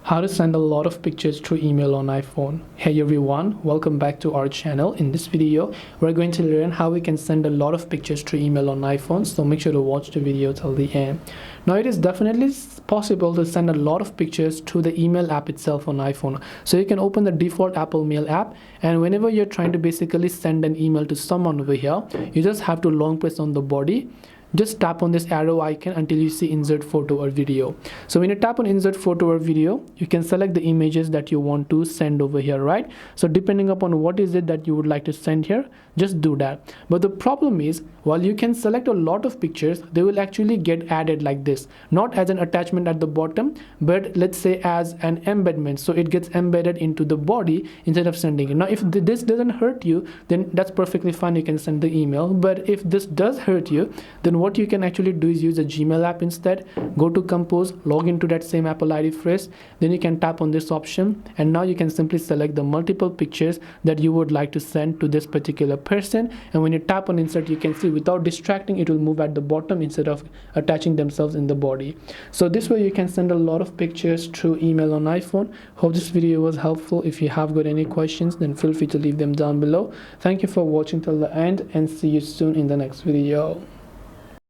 How to send a lot of pictures through email on iPhone. Hey everyone, welcome back to our channel. In this video, we're going to learn how we can send a lot of pictures through email on iPhone, so make sure to watch the video till the end. Now it is definitely possible to send a lot of pictures through the email app itself on iPhone. So you can open the default Apple Mail app, and whenever you're trying to basically send an email to someone over here, you just have to long press on the body. Just tap on this arrow icon until you see insert photo or video. So when you tap on insert photo or video, you can select the images that you want to send over here, right? So depending upon what is it that you would like to send here, just do that. But the problem is, while you can select a lot of pictures, they will actually get added like this, not as an attachment at the bottom, but let's say as an embedment. So it gets embedded into the body instead of sending it. Now if this doesn't hurt you, then that's perfectly fine, you can send the email. But if this does hurt you, then what you can actually do is use a Gmail app instead. Go to Compose, log into that same Apple ID first, then you can tap on this option, and now you can simply select the multiple pictures that you would like to send to this particular person. And when you tap on insert, you can see without distracting, it will move at the bottom instead of attaching themselves in the body. So this way you can send a lot of pictures through email on iPhone. Hope this video was helpful. If you have got any questions, then feel free to leave them down below. Thank you for watching till the end, and see you soon in the next video.